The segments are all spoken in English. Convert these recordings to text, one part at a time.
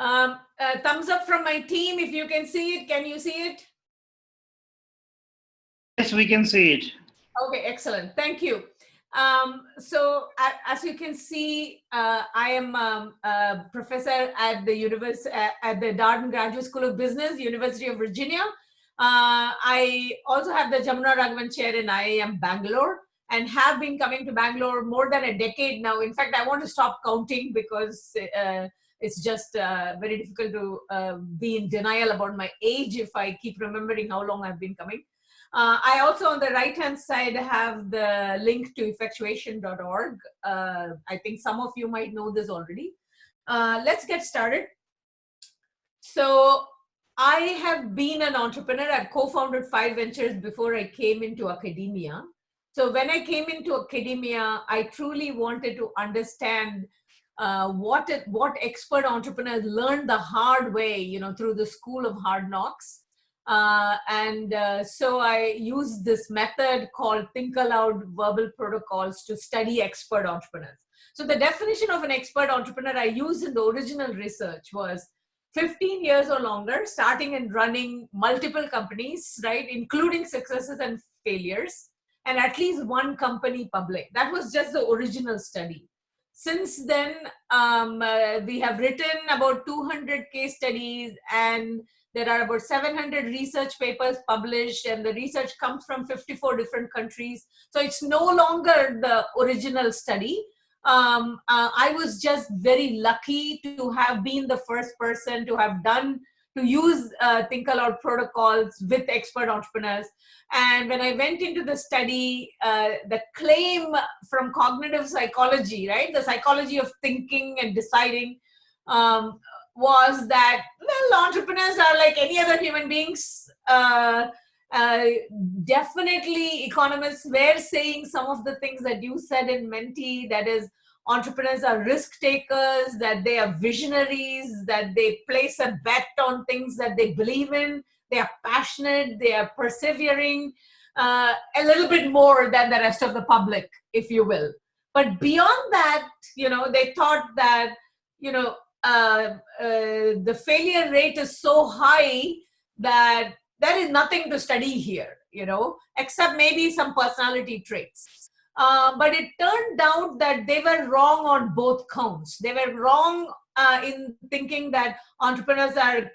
Thumbs up from my team if you can see it. Can you see it? Yes, we can see it. Okay, excellent. Thank you. So as you can see, I am a professor at the at the Darden Graduate School of Business, University of Virginia. I also have the Jamuna Raghavan Chair in IIM Bangalore and have been coming to Bangalore more than a decade now. In fact, I want to stop counting because it's just very difficult to be in denial about my age if I keep remembering how long I've been coming. I also, on the right-hand side, have the link to effectuation.org. I think some of you might know this already. Let's get started. So I have been an entrepreneur. I've co-founded 5 ventures before I came into academia. So when I came into academia, I truly wanted to understand what expert entrepreneurs learned the hard way, through the school of hard knocks. So I use this method called Think Aloud Verbal Protocols to study expert entrepreneurs. So the definition of an expert entrepreneur I used in the original research was 15 years or longer, starting and running multiple companies, right, including successes and failures, and at least one company public. That was just the original study. Since then, we have written about 200 case studies, and there are about 700 research papers published, and the research comes from 54 different countries. So it's no longer the original study. I was just very lucky to have been the first person to use Think Aloud protocols with expert entrepreneurs. And when I went into the study, the claim from cognitive psychology, right, the psychology of thinking and deciding, was that, well, entrepreneurs are like any other human beings. Definitely economists were saying some of the things that you said in Menti, that is, entrepreneurs are risk takers, that they are visionaries, that they place a bet on things that they believe in, they are passionate, they are persevering, a little bit more than the rest of the public, if you will. But beyond that, they thought that, the failure rate is so high that there is nothing to study here, except maybe some personality traits. But it turned out that they were wrong on both counts. They were wrong in thinking that entrepreneurs are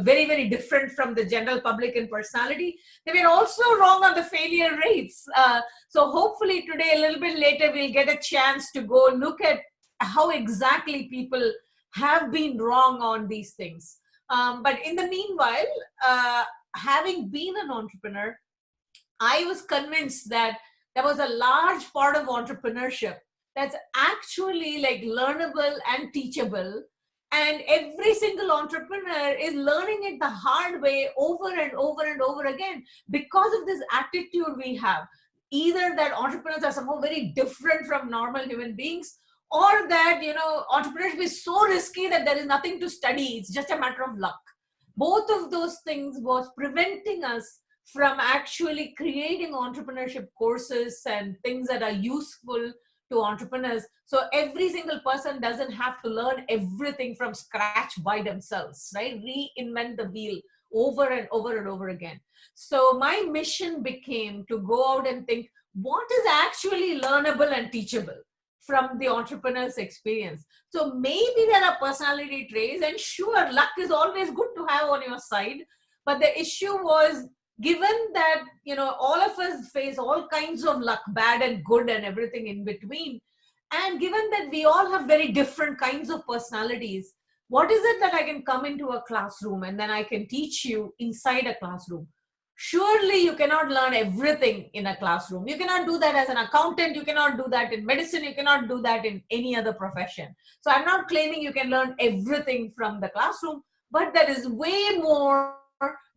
very, very different from the general public in personality. They were also wrong on the failure rates. So hopefully today, a little bit later, we'll get a chance to go look at how exactly people have been wrong on these things. But in the meanwhile, having been an entrepreneur, I was convinced that there was a large part of entrepreneurship that's actually like learnable and teachable. And every single entrepreneur is learning it the hard way over and over and over again because of this attitude we have. Either that entrepreneurs are somehow very different from normal human beings, or that, entrepreneurship is so risky that there is nothing to study. It's just a matter of luck. Both of those things was preventing us from actually creating entrepreneurship courses and things that are useful to entrepreneurs. So every single person doesn't have to learn everything from scratch by themselves, right? Reinvent the wheel over and over and over again. So my mission became to go out and think, what is actually learnable and teachable from the entrepreneur's experience? So maybe there are personality traits, and sure, luck is always good to have on your side. But the issue was, given that, all of us face all kinds of luck, bad and good and everything in between, and given that we all have very different kinds of personalities, what is it that I can come into a classroom and then I can teach you inside a classroom? Surely you cannot learn everything in a classroom. You cannot do that as an accountant. You cannot do that in medicine. You cannot do that in any other profession. So I'm not claiming you can learn everything from the classroom, but there is way more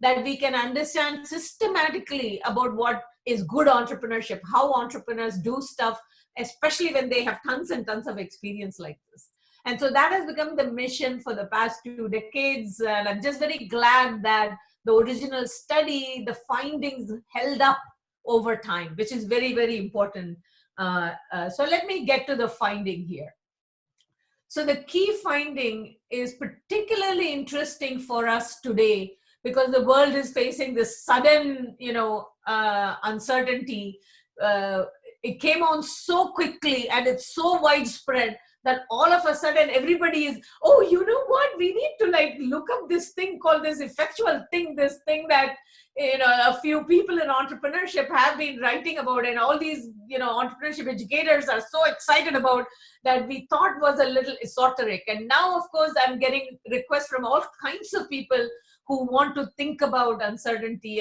that we can understand systematically about what is good entrepreneurship, how entrepreneurs do stuff, especially when they have tons and tons of experience like this. And so that has become the mission for the past 2 decades. And I'm just very glad that the original study, the findings held up over time, which is very, very important. So let me get to the finding here. So the key finding is particularly interesting for us today because the world is facing this sudden, uncertainty. It came on so quickly and it's so widespread that all of a sudden everybody is, oh, you know what? We need to like look up this thing called this effectual thing, this thing that a few people in entrepreneurship have been writing about, and all these entrepreneurship educators are so excited about, that we thought was a little esoteric. And now, of course, I'm getting requests from all kinds of people who want to think about uncertainty,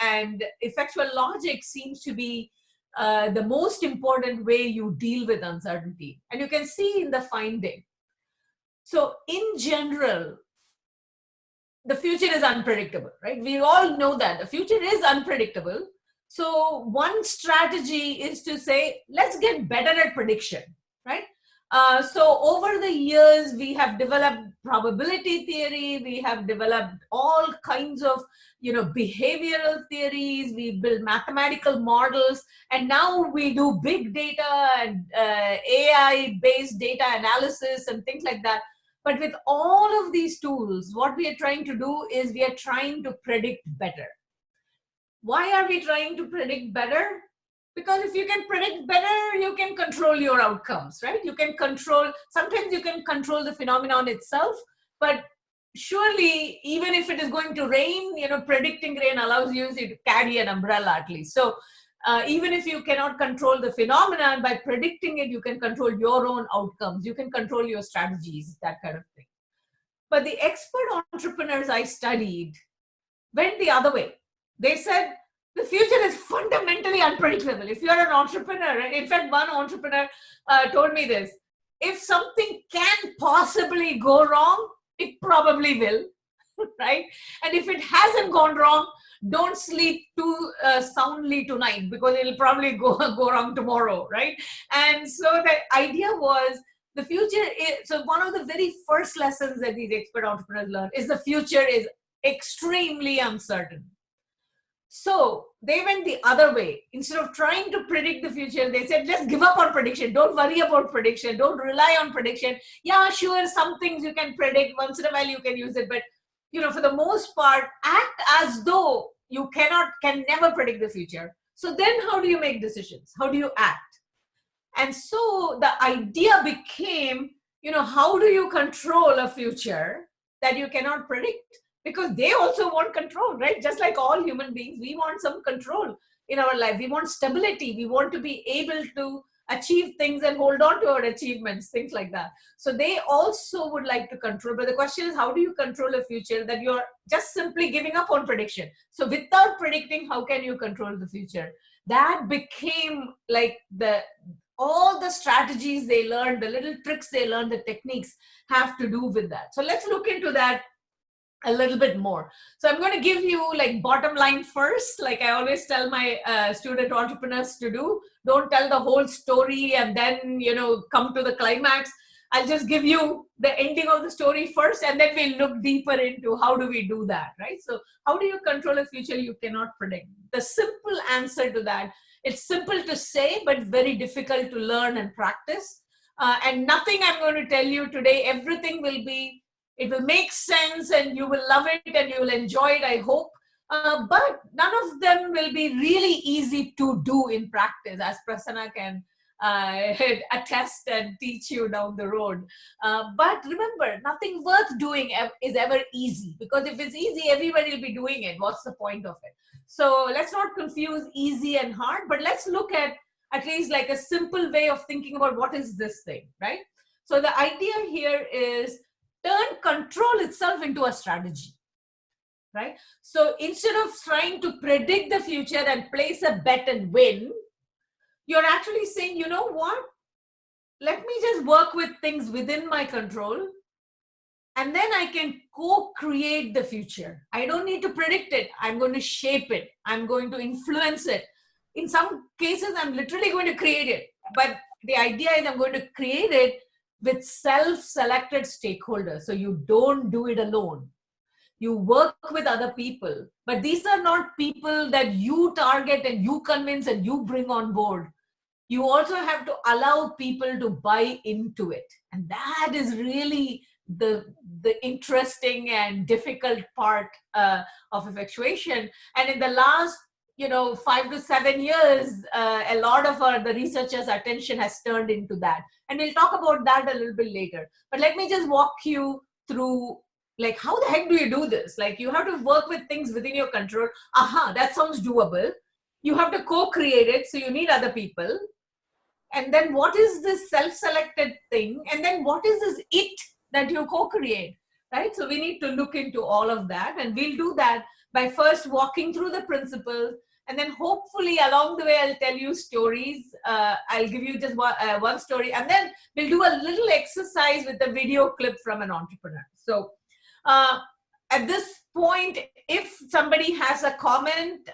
and effectual logic seems to be the most important way you deal with uncertainty. And you can see in the finding. So in general, the future is unpredictable, right? We all know that the future is unpredictable. So one strategy is to say, let's get better at prediction, right? So over the years, we have developed probability theory. We have developed all kinds of, behavioral theories. We build mathematical models, and now we do big data and AI-based data analysis and things like that. But with all of these tools, what we are trying to do is we are trying to predict better. Why are we trying to predict better? Because if you can predict better, you can control your outcomes, right? You can control, sometimes you can control the phenomenon itself, but surely even if it is going to rain, predicting rain allows you to carry an umbrella at least. So even if you cannot control the phenomenon, by predicting it, you can control your own outcomes. You can control your strategies, that kind of thing. But the expert entrepreneurs I studied went the other way. They said the future is fundamentally unpredictable. If you're an entrepreneur, in fact, one entrepreneur told me this: if something can possibly go wrong, it probably will, right? And if it hasn't gone wrong, don't sleep too soundly tonight, because it'll probably go wrong tomorrow, right? And so the idea was, the future is, so one of the very first lessons that these expert entrepreneurs learn is the future is extremely uncertain. So they went the other way. Instead of trying to predict the future, they said, let's give up on prediction. Don't worry about prediction. Don't rely on prediction. Yeah, sure, some things you can predict. Once in a while you can use it. But, for the most part, act as though you can never predict the future. So then how do you make decisions? How do you act? And so the idea became, how do you control a future that you cannot predict? Because they also want control, right? Just like all human beings, we want some control in our life. We want stability. We want to be able to achieve things and hold on to our achievements, things like that. So they also would like to control. But the question is, how do you control a future that you're just simply giving up on prediction? So without predicting, how can you control the future? That became like all the strategies they learned, the little tricks they learned, the techniques have to do with that. So let's look into that a little bit more. So I'm going to give you like bottom line first, like I always tell my student entrepreneurs to do. Don't tell the whole story and then, come to the climax. I'll just give you the ending of the story first, and then we'll look deeper into how do we do that, right? So how do you control a future you cannot predict? The simple answer to that, it's simple to say, but very difficult to learn and practice. And nothing I'm going to tell you today, everything it will make sense and you will love it and you will enjoy it, I hope. But none of them will be really easy to do in practice, as Prasanna can attest and teach you down the road. But remember, nothing worth doing is ever easy, because if it's easy, everybody will be doing it. What's the point of it? So let's not confuse easy and hard, but let's look at least like a simple way of thinking about what is this thing, right? So the idea here is turn control itself into a strategy, right? So instead of trying to predict the future and place a bet and win, you're actually saying, you know what? Let me just work with things within my control, and then I can co-create the future. I don't need to predict it. I'm going to shape it. I'm going to influence it. In some cases, I'm literally going to create it. But the idea is I'm going to create it with self-selected stakeholders. So you don't do it alone. You work with other people, but these are not people that you target and you convince and you bring on board. you also have to allow people to buy into it. And that is really the interesting and difficult part of effectuation. And in the last 5 to 7 years, a lot of the researchers' attention has turned into that. And we'll talk about that a little bit later. But let me just walk you through, like, how the heck do you do this? Like, you have to work with things within your control. That sounds doable. You have to co-create it, so you need other people. And then what is this self-selected thing? And then what is this it that you co-create, right? So we need to look into all of that, and we'll do that by first walking through the principles, and then hopefully along the way I'll tell you stories. I'll give you just one story, and then we'll do a little exercise with a video clip from an entrepreneur. So at this point, if somebody has a comment,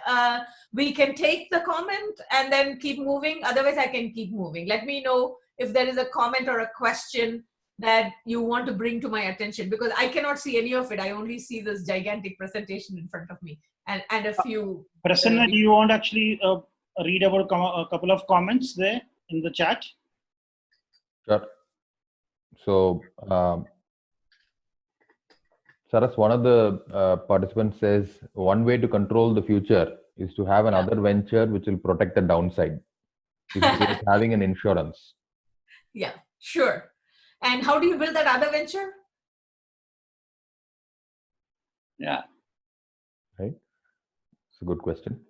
we can take the comment and then keep moving. Otherwise, I can keep moving. Let me know if there is a comment or a question that you want to bring to my attention, because I cannot see any of it. I only see this gigantic presentation in front of me and a few. Prasanna, do you want to actually read about a couple of comments there in the chat? Sure. So, Saras, one of the participants says, one way to control the future is to have another venture which will protect the downside. It's like having an insurance. Yeah, sure. And how do you build that other venture? Yeah. Right. It's a good question.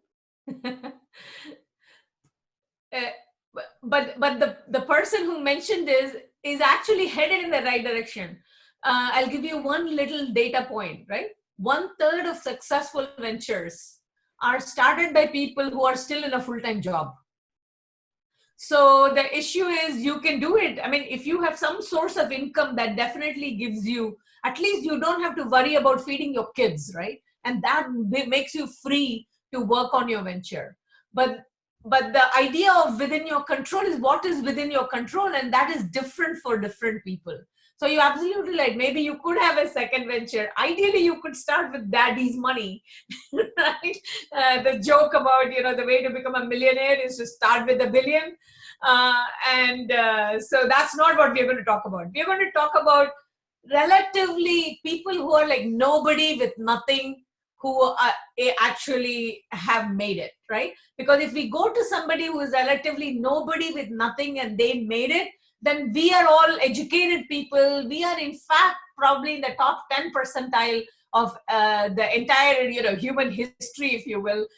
But the person who mentioned this is actually headed in the right direction. I'll give you one little data point, right? 1/3 of successful ventures are started by people who are still in a full-time job. So the issue is, you can do it. I mean, if you have some source of income that definitely gives you, at least you don't have to worry about feeding your kids, right? And that makes you free to work on your venture. But the idea of within your control is what is within your control, and that is different for different people. So you're absolutely right. Maybe you could have a second venture. Ideally, you could start with daddy's money, right? The joke about, the way to become a millionaire is to start with $1 billion. So that's not what we're going to talk about. We're going to talk about relatively people who are like nobody with nothing, who actually have made it, right? Because if we go to somebody who is relatively nobody with nothing and they made it, then we are all educated people. We are in fact probably in the top 10 percentile of the entire human history, if you will.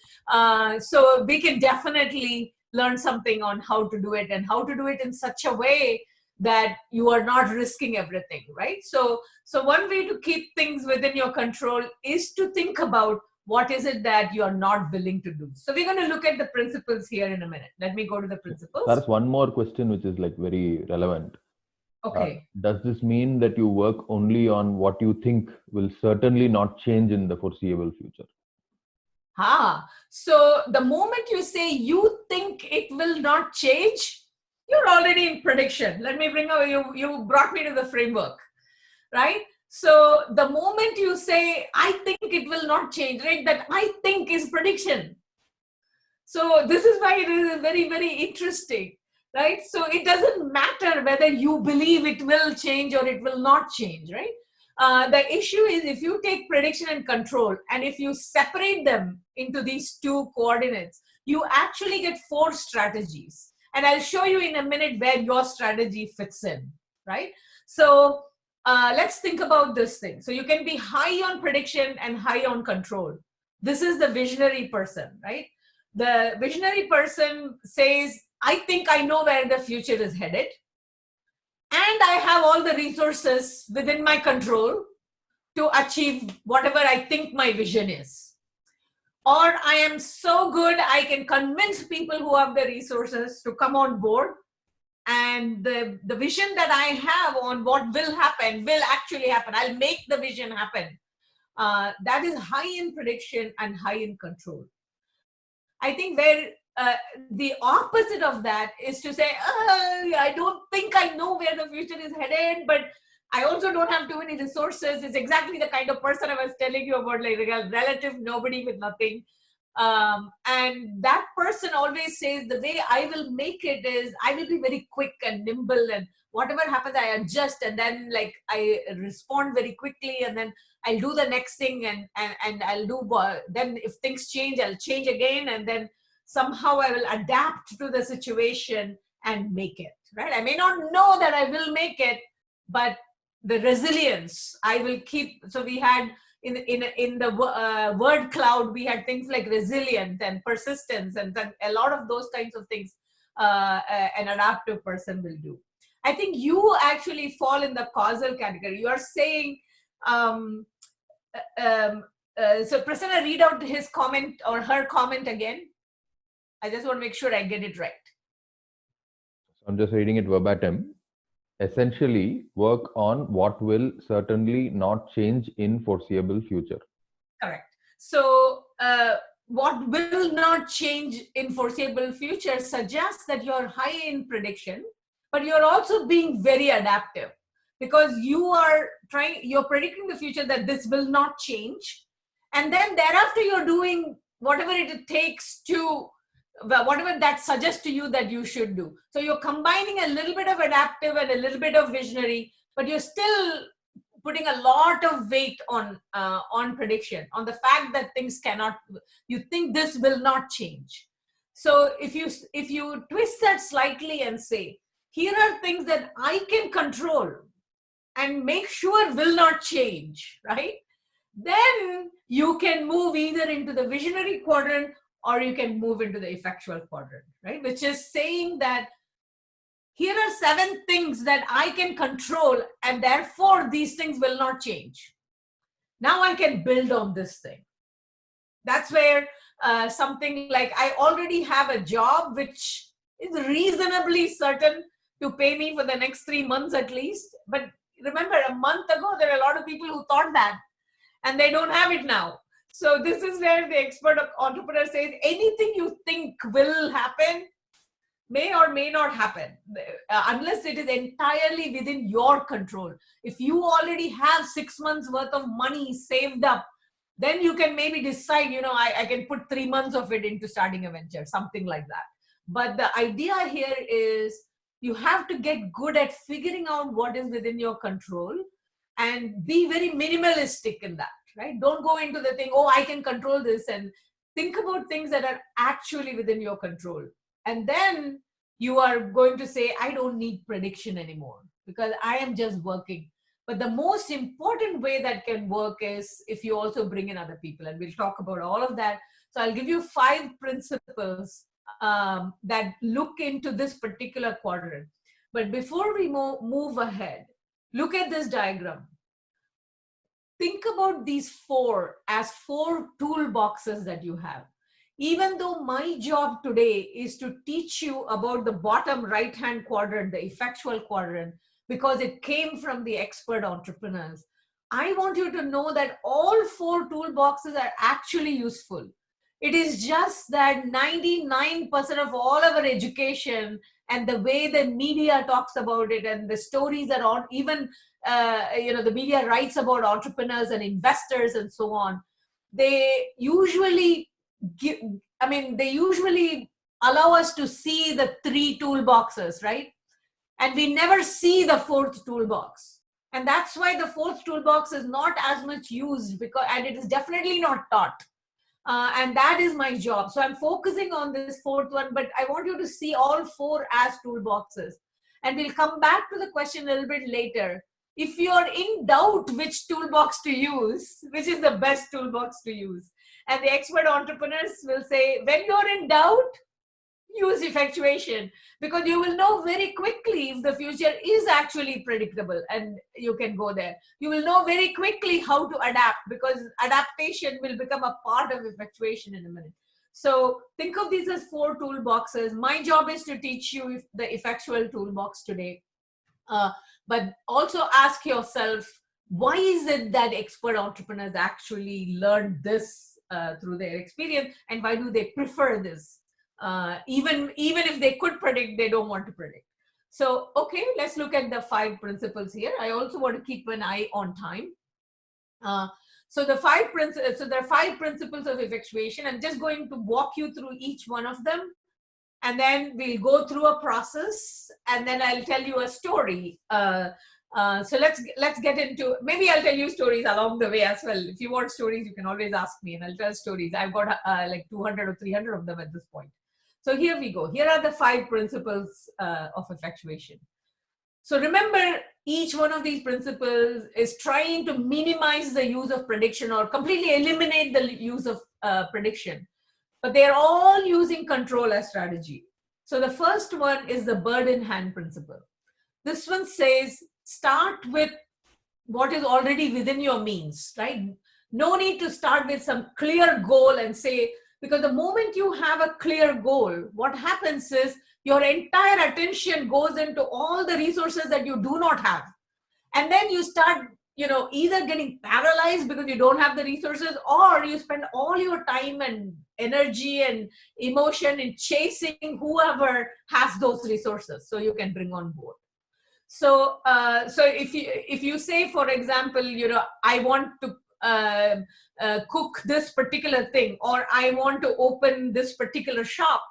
So we can definitely learn something on how to do it, and how to do it in such a way that you are not risking everything, right? So one way to keep things within your control is to think about what is it that you are not willing to do. So we're going to look at the principles here in a minute. Let me go to the principles. There's one more question which is like very relevant. Okay. Does this mean that you work only on what you think will certainly not change in the foreseeable future? So the moment you say you think it will not change, you're already in prediction. Let me bring over, you brought me to the framework, right? So the moment you say, I think it will not change, right? That I think is prediction. So this is why it is very, very interesting, right? So it doesn't matter whether you believe it will change or it will not change, right? The issue is, if you take prediction and control, and if you separate them into these two coordinates, you actually get 4 strategies. And I'll show you in a minute where your strategy fits in, right? So let's think about this thing. So you can be high on prediction and high on control. This is the visionary person, right? The visionary person says, I think I know where the future is headed, and I have all the resources within my control to achieve whatever I think my vision is. Or I am so good, I can convince people who have the resources to come on board, and the vision that I have on what will happen will actually happen. I'll make the vision happen. That is high in prediction and high in control. I think where the opposite of that is to say, I don't think I know where the future is headed, but I also don't have too many resources. It's exactly the kind of person I was telling you about, like relative nobody with nothing. And that person always says the way I will make it is I will be very quick and nimble, and whatever happens I adjust, and then like I respond very quickly, and then I'll do the next thing, and I'll do, then if things change I'll change again, and then somehow I will adapt to the situation and make it, right? I may not know that I will make it, but the resilience I will keep. So we had in the word cloud, we had things like resilience and persistence, and a lot of those kinds of things an adaptive person will do. I think you actually fall in the causal category. You are saying, so Prasanna, read out his comment or her comment again. I just want to make sure I get it right. I'm just reading it verbatim. Essentially, work on what will certainly not change in foreseeable future. Correct. So what will not change in foreseeable future suggests that you're high in prediction, but you're also being very adaptive, because you're predicting the future that this will not change. And then thereafter you're doing whatever it takes to, whatever that suggests to you that you should do. So you're combining a little bit of adaptive and a little bit of visionary, but you're still putting a lot of weight on prediction, on the fact that things cannot, you think this will not change. So if you twist that slightly and say, here are things that I can control and make sure will not change, right? Then you can move either into the visionary quadrant or you can move into the effectual quadrant, right? Which is saying that here are 7 things that I can control, and therefore these things will not change. Now I can build on this thing. That's where something like, I already have a job which is reasonably certain to pay me for the next 3 months at least. But remember, a month ago, there are a lot of people who thought that, and they don't have it now. So this is where the expert entrepreneur says, anything you think will happen may or may not happen, unless it is entirely within your control. If you already have 6 months worth of money saved up, then you can maybe decide, I can put 3 months of it into starting a venture, something like that. But the idea here is you have to get good at figuring out what is within your control and be very minimalistic in that, right? Don't go into the thing, oh, I can control this, and think about things that are actually within your control. And then you are going to say, I don't need prediction anymore because I am just working. But the most important way that can work is if you also bring in other people, and we'll talk about all of that. So I'll give you 5 principles that look into this particular quadrant. But before we move ahead, look at this diagram. Think about these 4 as 4 toolboxes that you have. Even though my job today is to teach you about the bottom right-hand quadrant, the effectual quadrant, because it came from the expert entrepreneurs, I want you to know that all 4 toolboxes are actually useful. It is just that 99% of all our education and the way the media talks about it and the stories that are even, the media writes about entrepreneurs and investors and so on, they usually allow us to see the 3 toolboxes, right? And we never see the 4th toolbox. And that's why the 4th toolbox is not as much used, and it is definitely not taught. And that is my job. So I'm focusing on this 4th one, but I want you to see all 4 as toolboxes. And we'll come back to the question a little bit later. If you're in doubt which toolbox to use, which is the best toolbox to use, and the expert entrepreneurs will say, when you're in doubt, use effectuation, because you will know very quickly if the future is actually predictable and you can go there. You will know very quickly how to adapt, because adaptation will become a part of effectuation in a minute. So think of these as 4 toolboxes. My job is to teach you the effectual toolbox today. But also ask yourself, why is it that expert entrepreneurs actually learned this through their experience, and why do they prefer this? Even if they could predict, they don't want to predict. So, okay, let's look at the 5 principles here. I also want to keep an eye on time. So there are 5 principles of effectuation. I'm just going to walk you through each one of them, and then we'll go through a process, and then I'll tell you a story. So let's get into, maybe I'll tell you stories along the way as well. If you want stories, you can always ask me and I'll tell stories. I've got like 200 or 300 of them at this point. So here we go. Here are the 5 principles of effectuation. So remember, each one of these principles is trying to minimize the use of prediction or completely eliminate the use of prediction. But they're all using control as strategy. So the first one is the bird in hand principle. This one says, start with what is already within your means, right? No need to start with some clear goal and say, because the moment you have a clear goal, what happens is your entire attention goes into all the resources that you do not have. And then you start, either getting paralyzed because you don't have the resources, or you spend all your time and energy and emotion in chasing whoever has those resources so you can bring on board. So if you say, for example, I want to cook this particular thing, or I want to open this particular shop,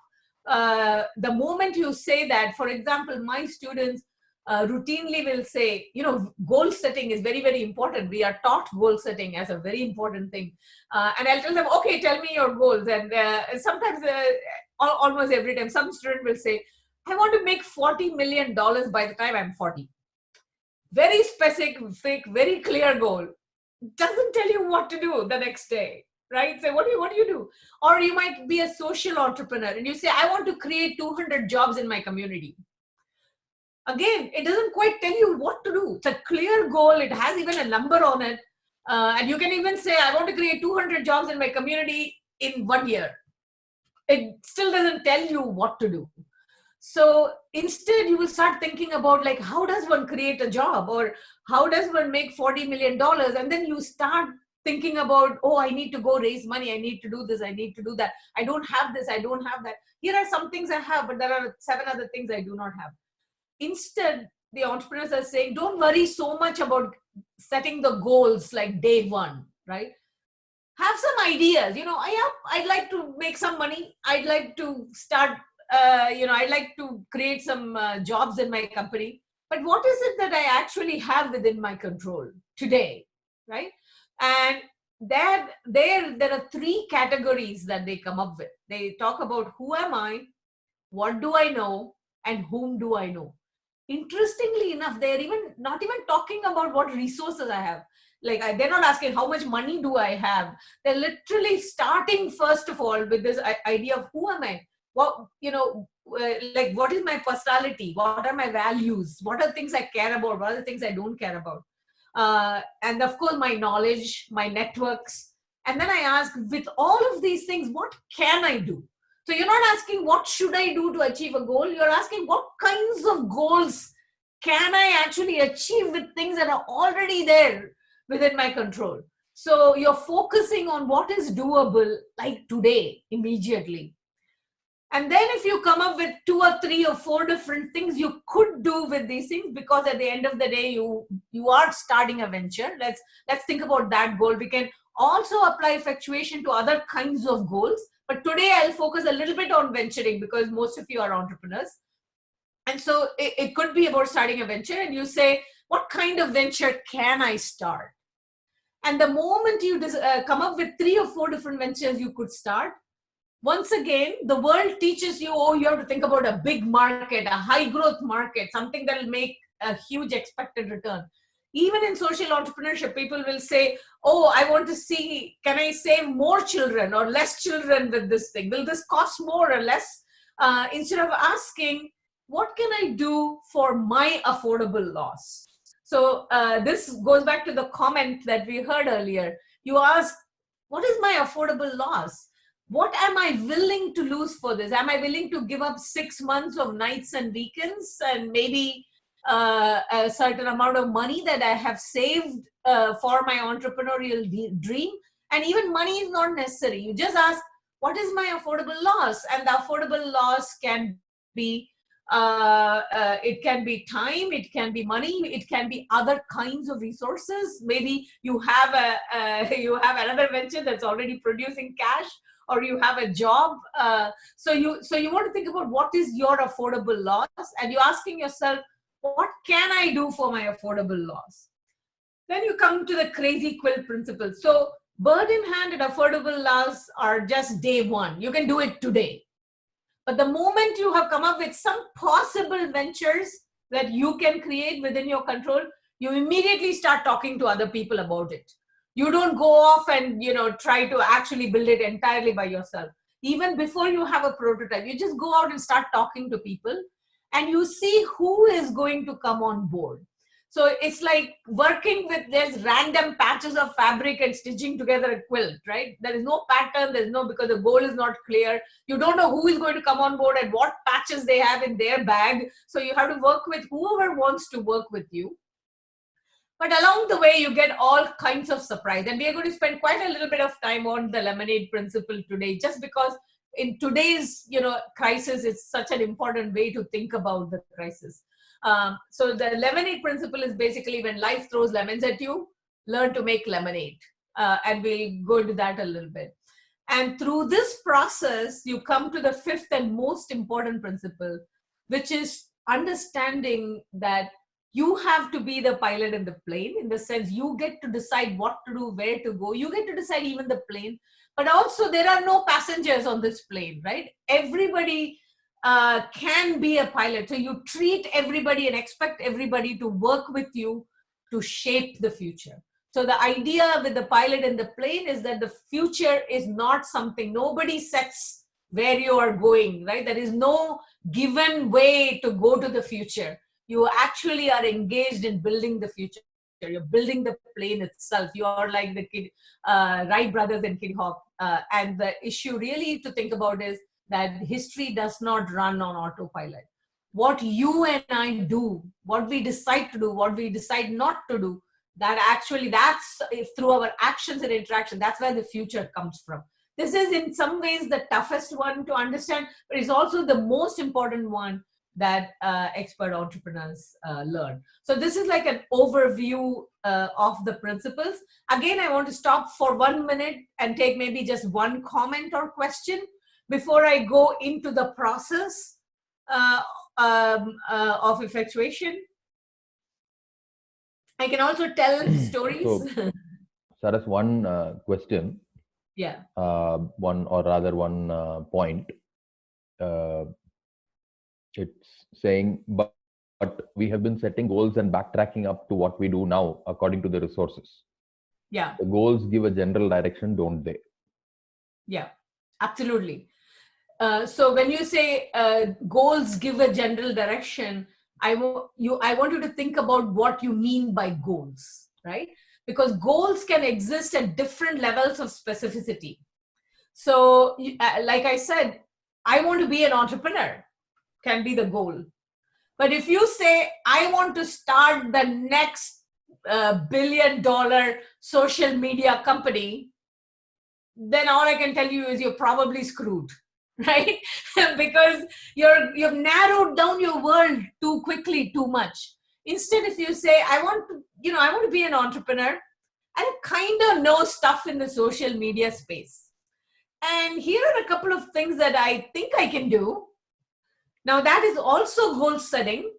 the moment you say that, for example, my students routinely will say, goal setting is very, very important. We are taught goal setting as a very important thing. And I'll tell them, okay, tell me your goals. And sometimes, almost every time, some student will say, I want to make $40 million by the time I'm 40. Very specific, very clear goal. Doesn't tell you what to do the next day, right? So what do you do? Or you might be a social entrepreneur and you say, I want to create 200 jobs in my community. Again, it doesn't quite tell you what to do. It's a clear goal. It has even a number on it. And you can even say, I want to create 200 jobs in my community in 1 year. It still doesn't tell you what to do. So instead, you will start thinking about, like, how does one create a job, or how does one make $40 million? And then you start thinking about, oh, I need to go raise money. I need to do this. I need to do that. I don't have this. I don't have that. Here are some things I have, but there are 7 other things I do not have. Instead, the entrepreneurs are saying, don't worry so much about setting the goals like day one, right? Have some ideas. I'd like to make some money. I'd like to start, I'd like to create some jobs in my company. But what is it that I actually have within my control today, right? And there are 3 categories that they come up with. They talk about who am I, what do I know, and whom do I know. Interestingly enough, they're not even talking about what resources I have. Like, they're not asking how much money do I have. They're literally starting first of all with this idea of who am I? What is my personality? What are my values? What are the things I care about? What are the things I don't care about? And of course, my knowledge, my networks. And then I ask, with all of these things, what can I do? So you're not asking what should I do to achieve a goal. You're asking what kinds of goals can I actually achieve with things that are already there within my control. So you're focusing on what is doable, like today, immediately. And then if you come up with 2 or 3 or 4 different things you could do with these things, because at the end of the day, you are starting a venture. Let's think about that goal. We can also apply effectuation to other kinds of goals. But today I'll focus a little bit on venturing because most of you are entrepreneurs. And so it could be about starting a venture, and you say, what kind of venture can I start? And the moment you come up with 3 or 4 different ventures you could start, once again, the world teaches you, you have to think about a big market, a high growth market, something that will make a huge expected return. Even in social entrepreneurship, people will say, I want to see, can I save more children or less children with this thing? Will this cost more or less? Instead of asking, what can I do for my affordable loss? So this goes back to the comment that we heard earlier. You ask, what is my affordable loss? What am I willing to lose for this? Am I willing to give up 6 months of nights and weekends and maybe a certain amount of money that I have saved for my entrepreneurial dream? And even money is not necessary. You just ask, what is my affordable loss? And the affordable loss can be It can be time, it can be money, it can be other kinds of resources. Maybe you have you have another venture that's already producing cash, or you have a job. So you want to think about what is your affordable loss, and you're asking yourself, what can I do for my affordable loss? Then you come to the crazy quilt principle. So bird in hand and affordable loss are just day one. You can do it today. But the moment you have come up with some possible ventures that you can create within your control, you immediately start talking to other people about it. You don't go off and try to actually build it entirely by yourself. Even before you have a prototype, you just go out and start talking to people, and you see who is going to come on board. So it's like working with this random patches of fabric and stitching together a quilt, right? There is no pattern, because the goal is not clear. You don't know who is going to come on board and what patches they have in their bag. So you have to work with whoever wants to work with you. But along the way, you get all kinds of surprise. And we are going to spend quite a little bit of time on the lemonade principle today, just because in today's crisis, it's such an important way to think about the crisis. So the lemonade principle is basically, when life throws lemons at you, learn to make lemonade. And we'll go into that a little bit. And through this process, you come to the fifth and most important principle, which is understanding that you have to be the pilot in the plane, in the sense you get to decide what to do, where to go. You get to decide even the plane. But also there are no passengers on this plane, right? Everybody can be a pilot. So you treat everybody and expect everybody to work with you to shape the future. So the idea with the pilot in the plane is that the future is not something, nobody sets where you are going, right? There is no given way to go to the future. You actually are engaged in building the future. You're building the plane itself. You are like the Wright brothers and Kitty Hawk. And the issue really to think about is that history does not run on autopilot. What you and I do, what we decide to do, what we decide not to do, that's through our actions and interaction, that's where the future comes from. This is in some ways the toughest one to understand, but it's also the most important one that expert entrepreneurs learn. So this is like an overview of the principles. Again, I want to stop for 1 minute and take maybe just one comment or question before I go into the process of effectuation. I can also tell stories. So, Saras, one question. Yeah. One point. It's saying, but we have been setting goals and backtracking up to what we do now according to the resources. Yeah. The goals give a general direction, don't they? Yeah, absolutely. So when you say goals give a general direction, I want you to think about what you mean by goals, right? Because goals can exist at different levels of specificity. So like I said, I want to be an entrepreneur, can be the goal. But if you say, I want to start the next $1 billion social media company, then all I can tell you is you're probably screwed, right? Because you've narrowed down your world too quickly, too much. Instead, if you say, I want to be an entrepreneur, and I kind of know stuff in the social media space. And here are a couple of things that I think I can do. Now that is also goal setting,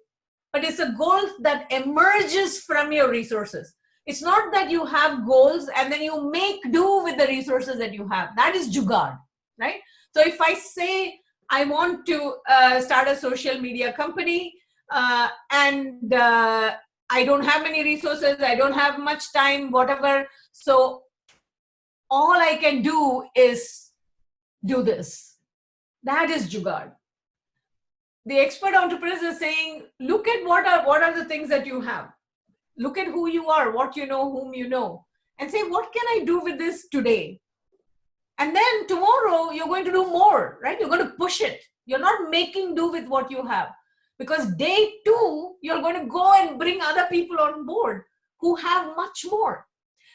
but it's a goal that emerges from your resources. It's not that you have goals and then you make do with the resources that you have. That is jugaad, right? So if I say I want to start a social media company and I don't have many resources, I don't have much time, whatever. So all I can do is do this. That is jugaad. The expert entrepreneurs are saying, look at what are the things that you have. Look at who you are, what you know, whom you know, and say, what can I do with this today? And then tomorrow you're going to do more, right? You're going to push it. You're not making do with what you have, because day 2, you're going to go and bring other people on board who have much more.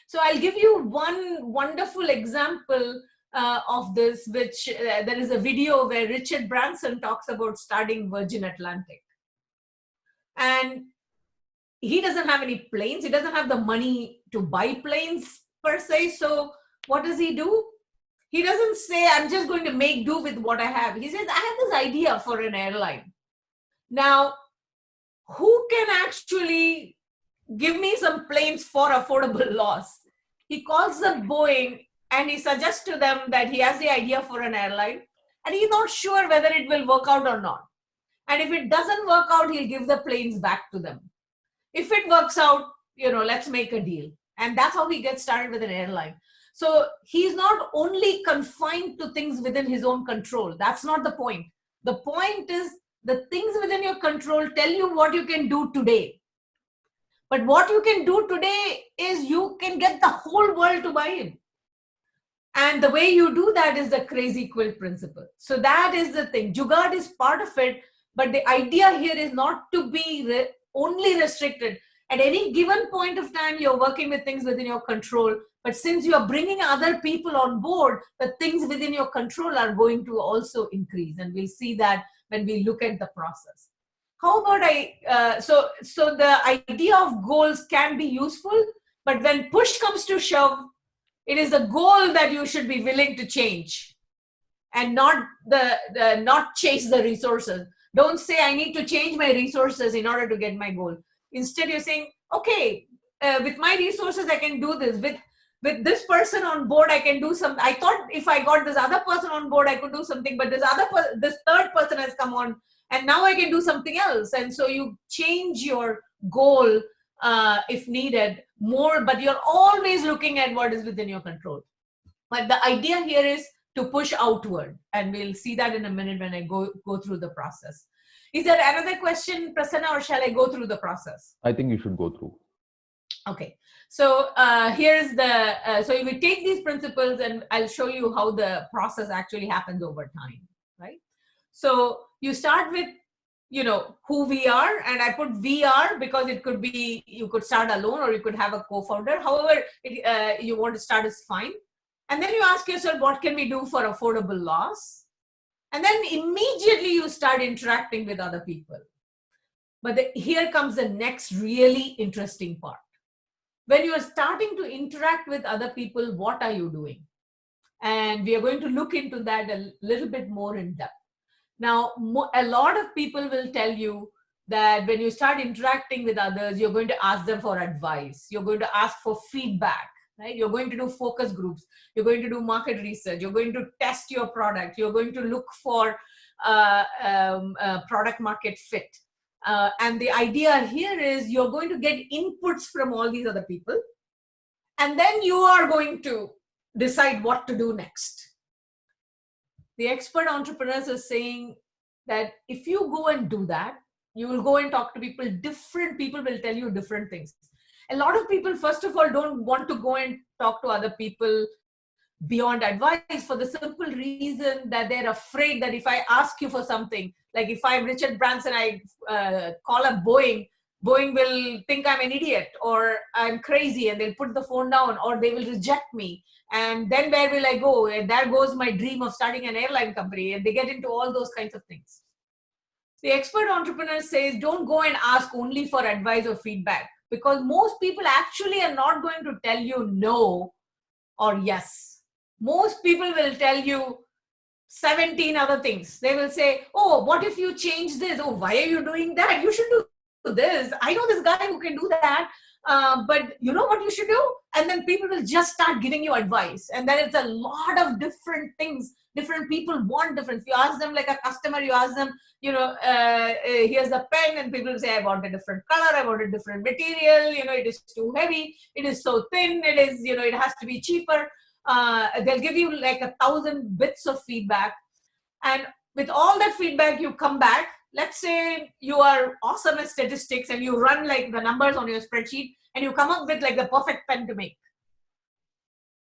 So I'll give you one wonderful example of this, which there is a video where Richard Branson talks about starting Virgin Atlantic. And he doesn't have any planes. He doesn't have the money to buy planes per se. So what does he do? He doesn't say, I'm just going to make do with what I have. He says, I have this idea for an airline. Now, who can actually give me some planes for affordable loss? He calls up Boeing and he suggests to them that he has the idea for an airline and he's not sure whether it will work out or not. And if it doesn't work out, he'll give the planes back to them. If it works out, let's make a deal. And that's how he gets started with an airline. So he's not only confined to things within his own control. That's not the point. The point is the things within your control tell you what you can do today. But what you can do today is you can get the whole world to buy in. And the way you do that is the crazy quilt principle. So that is the thing. Jugaad is part of it. But the idea here is not to be only restricted. At any given point of time, you're working with things within your control. But since you're bringing other people on board, the things within your control are going to also increase. And we'll see that when we look at the process. How about so the idea of goals can be useful, but when push comes to shove, it is the goal that you should be willing to change and not not chase the resources. Don't say, I need to change my resources in order to get my goal. Instead, you're saying, okay, with my resources, I can do this. With this person on board, I can do something. I thought if I got this other person on board, I could do something, but this third person has come on and now I can do something else. And so you change your goal if needed more, but you're always looking at what is within your control. But the idea here is to push outward. And we'll see that in a minute when I go through the process. Is there another question, Prasanna, or shall I go through the process? I think you should go through. Okay. So here's so we take these principles and I'll show you how the process actually happens over time, right? So you start with, who we are, and I put VR because it could be, you could start alone or you could have a co-founder. However, you want to start is fine. And then you ask yourself, what can we do for affordable loss? And then immediately you start interacting with other people. But here comes the next really interesting part. When you are starting to interact with other people, what are you doing? And we are going to look into that a little bit more in depth. Now, a lot of people will tell you that when you start interacting with others, you're going to ask them for advice. You're going to ask for feedback, right? You're going to do focus groups. You're going to do market research. You're going to test your product. You're going to look for product market fit. And the idea here is you're going to get inputs from all these other people. And then you are going to decide what to do next. The expert entrepreneurs are saying that if you go and do that, you will go and talk to people. Different people will tell you different things. A lot of people, first of all, don't want to go and talk to other people beyond advice for the simple reason that they're afraid that if I ask you for something, like if I'm Richard Branson, I call up Boeing, Boeing will think I'm an idiot or I'm crazy and they'll put the phone down or they will reject me. And then where will I go? And there goes my dream of starting an airline company. And they get into all those kinds of things. The expert entrepreneur says, don't go and ask only for advice or feedback, because most people actually are not going to tell you no or yes. Most people will tell you 17 other things. They will say, oh, what if you change this? Oh, why are you doing that? You should do this. I know this guy who can do that. But you know what you should do? And then people will just start giving you advice. And then it's a lot of different things. Different people want different. If you ask them like a customer, you ask them, here's the pen, and people will say, I want a different color, I want a different material, it is too heavy, it is so thin, it is, it has to be cheaper. They'll give you like 1,000 bits of feedback. And with all that feedback, you come back. Let's say you are awesome at statistics and you run like the numbers on your spreadsheet and you come up with like the perfect pen to make.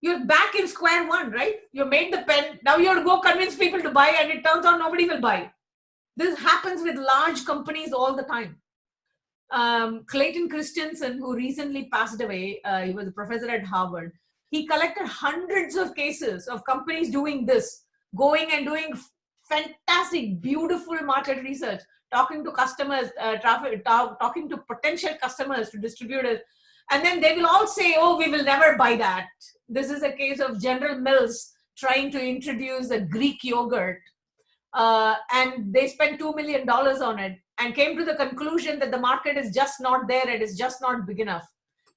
You're back in square one, right? You made the pen. Now you have to go convince people to buy, and it turns out nobody will buy. This happens with large companies all the time. Clayton Christensen, who recently passed away, he was a professor at Harvard. he collected hundreds of cases of companies doing this, going and doing fantastic, beautiful market research, talking to customers, talking to potential customers, to distributors. And then they will all say, oh, we will never buy that. This is a case of General Mills trying to introduce a Greek yogurt. And they spent $2 million on it and came to the conclusion that the market is just not there. It is just not big enough.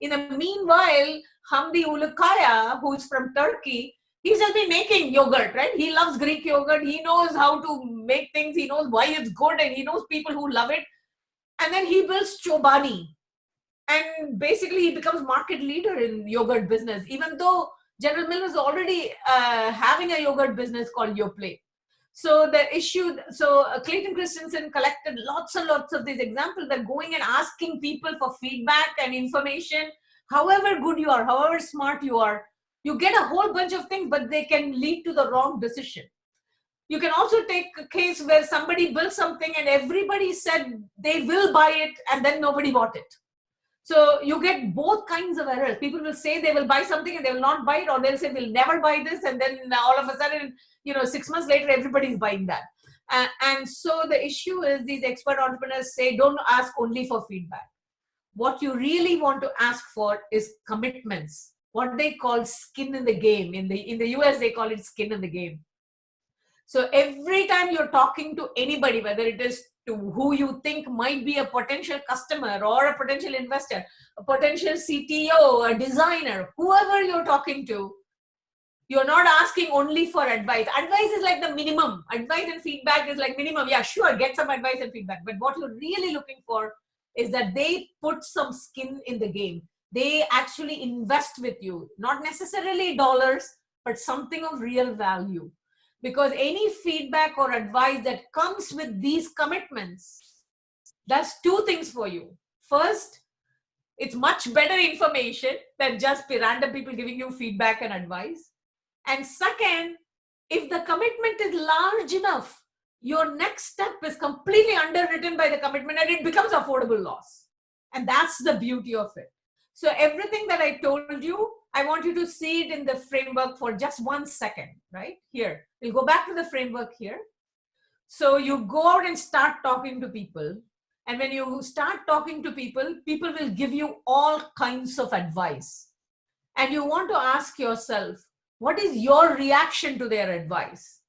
In the meanwhile, Hamdi Ulukaya, who's from Turkey, he's just been making yogurt, right? He loves Greek yogurt. He knows how to make things. He knows why it's good, and he knows people who love it. And then he builds Chobani. And basically, he becomes market leader in yogurt business, even though General Mills is already having a yogurt business called Yoplait. So the issue, Clayton Christensen collected lots and lots of these examples that going and asking people for feedback and information, however good you are, however smart you are, you get a whole bunch of things, but they can lead to the wrong decision. You can also take a case where somebody built something and everybody said they will buy it and then nobody bought it. So you get both kinds of errors. People will say they will buy something and they will not buy it, or they'll say we'll never buy this, and then all of a sudden, 6 months later, everybody's buying that. And so the issue is, these expert entrepreneurs say, don't ask only for feedback. What you really want to ask for is commitments, what they call skin in the game. In the US, they call it skin in the game. So every time you're talking to anybody, whether it is to who you think might be a potential customer or a potential investor, a potential CTO, a designer, whoever you're talking to, you're not asking only for advice. Advice is like the minimum. Advice and feedback is like minimum. Yeah, sure, get some advice and feedback. But what you're really looking for is that they put some skin in the game. They actually invest with you, not necessarily dollars, but something of real value. Because any feedback or advice that comes with these commitments does two things for you. First, it's much better information than just random people giving you feedback and advice. And second, if the commitment is large enough, your next step is completely underwritten by the commitment and it becomes affordable loss. And that's the beauty of it. So everything that I told you, I want you to see it in the framework for just 1 second, right? Here, we'll go back to the framework here. So you go out and start talking to people. And when you start talking to people, people will give you all kinds of advice. And you want to ask yourself, what is your reaction to their advice?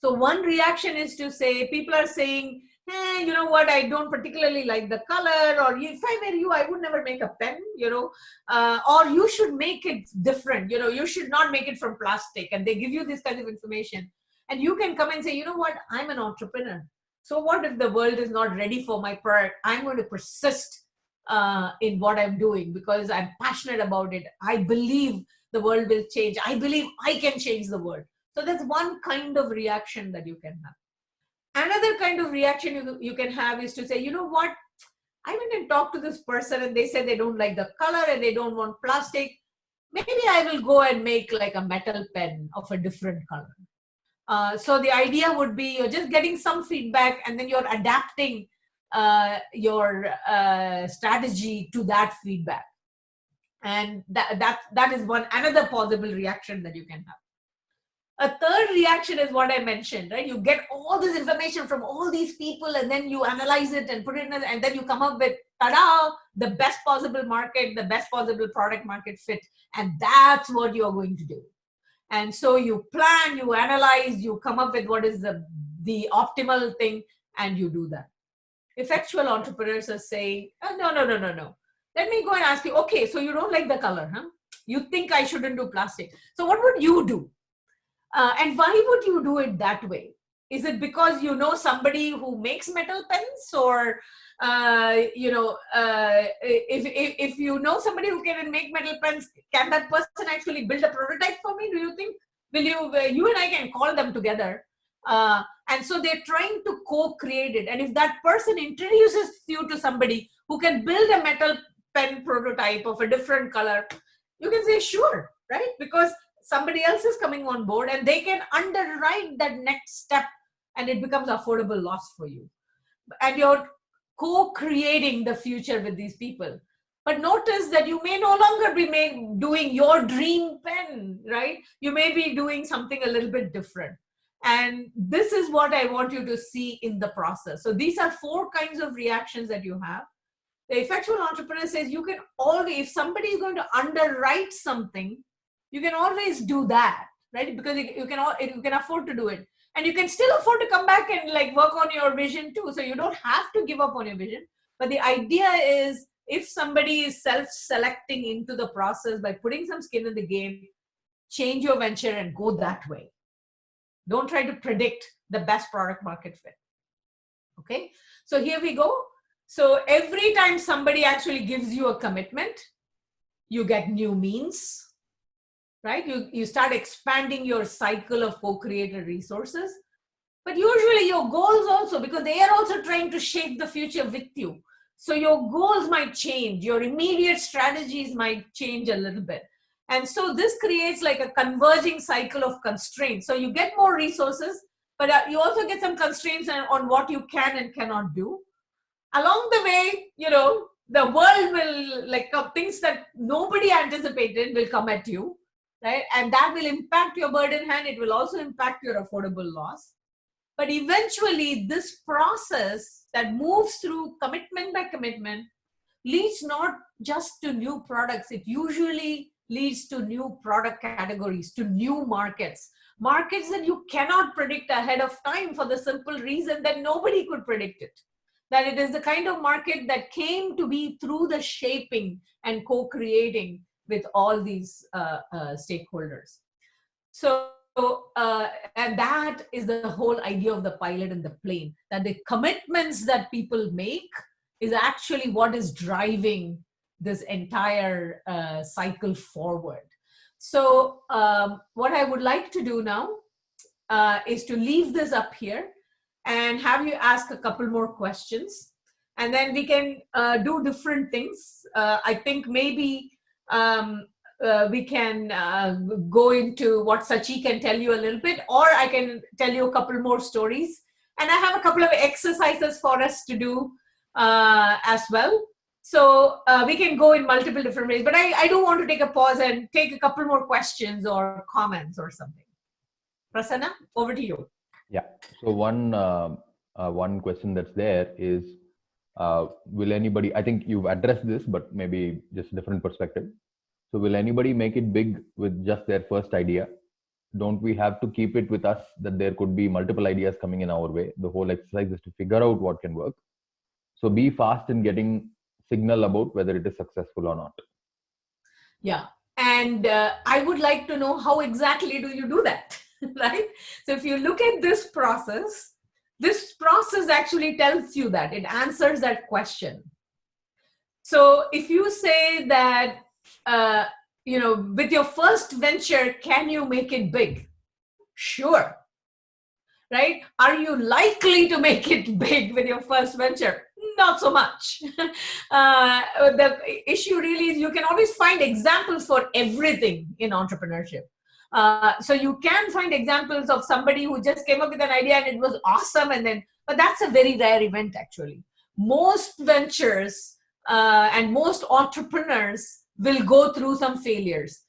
So one reaction is to say, people are saying, hey, you know what, I don't particularly like the color, or if I were you, I would never make a pen, or you should make it different, you should not make it from plastic. And they give you this kind of information. And you can come and say, you know what, I'm an entrepreneur. So what if the world is not ready for my product? I'm going to persist in what I'm doing because I'm passionate about it. I believe the world will change. I believe I can change the world. So that's one kind of reaction that you can have. Another kind of reaction you can have is to say, you know what, I went and talked to this person and they said they don't like the color and they don't want plastic. Maybe I will go and make like a metal pen of a different color. So the idea would be you're just getting some feedback and then you're adapting your strategy to that feedback. And that is another possible reaction that you can have. A third reaction is what I mentioned, right? You get all this information from all these people and then you analyze it and put it in, and then you come up with, ta-da, the best possible market, the best possible product market fit. And that's what you're going to do. And so you plan, you analyze, you come up with what is the optimal thing, and you do that. Effectual entrepreneurs are saying, oh, no. Let me go and ask you, okay, so you don't like the color, huh? You think I shouldn't do plastic. So what would you do? And why would you do it that way? Is it because you know somebody who makes metal pens, or if you know somebody who can make metal pens, can that person actually build a prototype for me? Do you think? Will you and I can call them together, and so they're trying to co-create it. And if that person introduces you to somebody who can build a metal pen prototype of a different color, you can say sure, right? Because somebody else is coming on board and they can underwrite that next step and it becomes affordable loss for you. And you're co-creating the future with these people. But notice that you may no longer be doing your dream pen, right? You may be doing something a little bit different. And this is what I want you to see in the process. So these are 4 kinds of reactions that you have. The effectual entrepreneur says you can always, if somebody is going to underwrite something, you can always do that, right? Because you can afford to do it. And you can still afford to come back and like work on your vision too. So you don't have to give up on your vision. But the idea is, if somebody is self-selecting into the process by putting some skin in the game, change your venture and go that way. Don't try to predict the best product market fit. Okay, so here we go. So every time somebody actually gives you a commitment, you get new means, right? You start expanding your cycle of co-created resources. But usually your goals also, because they are also trying to shape the future with you. So your goals might change, your immediate strategies might change a little bit. And so this creates like a converging cycle of constraints. So you get more resources, but you also get some constraints on what you can and cannot do. Along the way, you know, the world will, like, things that nobody anticipated will come at you, right? And that will impact your bird in hand. It will also impact your affordable loss. But eventually, this process that moves through commitment by commitment leads not just to new products. It usually leads to new product categories, to new markets that you cannot predict ahead of time, for the simple reason that nobody could predict it. That it is the kind of market that came to be through the shaping and co-creating with all these stakeholders. So, and that is the whole idea of the pilot and the plane, that the commitments that people make is actually what is driving this entire cycle forward. So what I would like to do now is to leave this up here and have you ask a couple more questions, and then we can do different things. I think maybe we can go into what Sachi can tell you a little bit, or I can tell you a couple more stories. And I have a couple of exercises for us to do as well. So we can go in multiple different ways, but I do want to take a pause and take a couple more questions or comments or something. Prasanna, over to you. Yeah. So one question that's there is, will anybody, I think you've addressed this, but maybe just a different perspective. So will anybody make it big with just their first idea? Don't we have to keep it with us that there could be multiple ideas coming in our way? The whole exercise is to figure out what can work. So be fast in getting signal about whether it is successful or not. Yeah. And I would like to know, how exactly do you do that, right? So if you look at this process actually tells you that. It answers that question. So if you say that, you know, with your first venture, can you make it big? Sure. Right? Are you likely to make it big with your first venture? Not so much. The issue really is you can always find examples for everything in entrepreneurship. So you can find examples of somebody who just came up with an idea and it was awesome, but that's a very rare event actually. Most ventures and most entrepreneurs will go through some failures.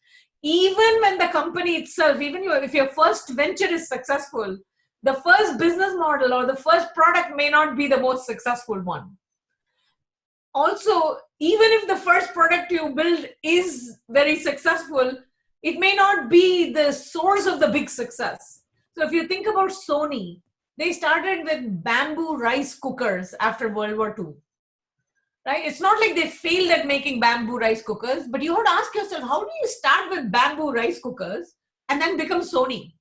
Even when the company itself, if your first venture is successful, the first business model or the first product may not be the most successful one. Also, even if the first product you build is very successful, it may not be the source of the big success. So if you think about Sony, they started with bamboo rice cookers after World War II. Right? It's not like they failed at making bamboo rice cookers, but you have to ask yourself, how do you start with bamboo rice cookers and then become Sony?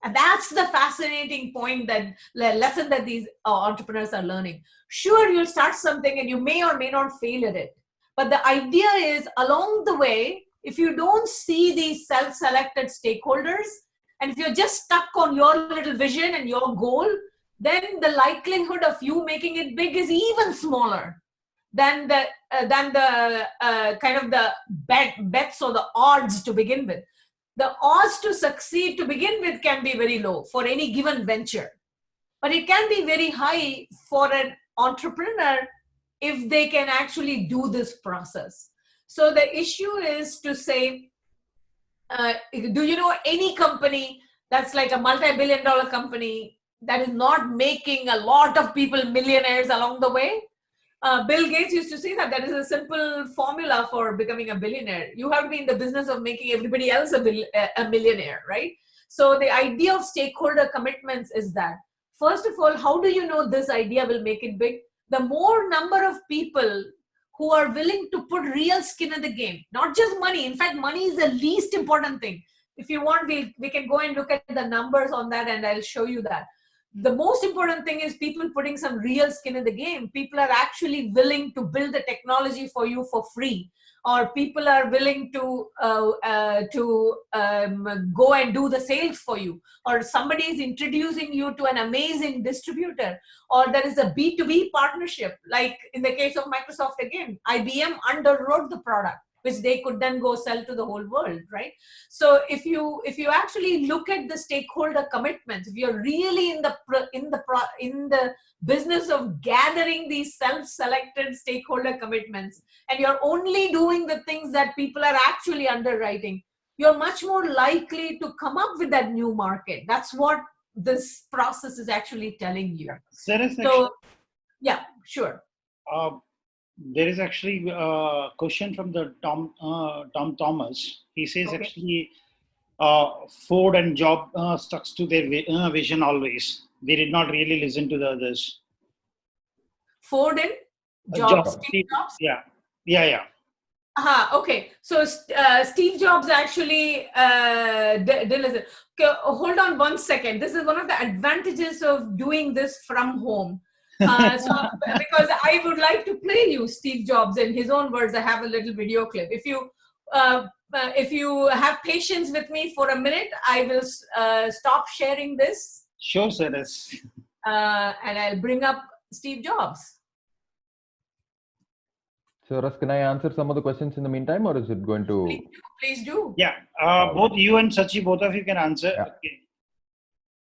And that's the fascinating point, that lesson that these entrepreneurs are learning. Sure, you'll start something and you may or may not fail at it. But the idea is, along the way, if you don't see these self-selected stakeholders, and if you're just stuck on your little vision and your goal, then the likelihood of you making it big is even smaller than the kind of the bets or the odds to begin with. The odds to succeed to begin with can be very low for any given venture, but it can be very high for an entrepreneur if they can actually do this process. So the issue is to say, do you know any company that's like a multi-billion-dollar company that is not making a lot of people millionaires along the way? Bill Gates used to say that there is a simple formula for becoming a billionaire. You have to be in the business of making everybody else a millionaire, right? So the idea of stakeholder commitments is that, first of all, how do you know this idea will make it big? The more number of people who are willing to put real skin in the game, not just money. In fact, money is the least important thing. If you want, we can go and look at the numbers on that, and I'll show you that. The most important thing is people putting some real skin in the game. People are actually willing to build the technology for you for free, or people are willing to go and do the sales for you, or somebody is introducing you to an amazing distributor, or there is a B2B partnership, like in the case of Microsoft again, IBM underwrote the product, which they could then go sell to the whole world, right? So if you actually look at the stakeholder commitments, if you're really in the business of gathering these self-selected stakeholder commitments, and you're only doing the things that people are actually underwriting, you're much more likely to come up with that new market. That's what this process is actually telling you. So, yeah, sure. There is actually a question from the Tom Thomas. He says, okay, actually Ford and Job stuck to their vision always. They did not really listen to the others. Ford and Jobs. Steve Jobs? Yeah. Okay. So Steve Jobs actually did listen. Okay, hold on one second. This is one of the advantages of doing this from home. Because I would like to play you Steve Jobs in his own words. I have a little video clip. If you have patience with me for a minute, I will stop sharing this. Sure, Saras. And I'll bring up Steve Jobs. Saras, can I answer some of the questions in the meantime, or is it going to? Please do. Yeah, both you and Sachi, both of you can answer. Yeah. Okay.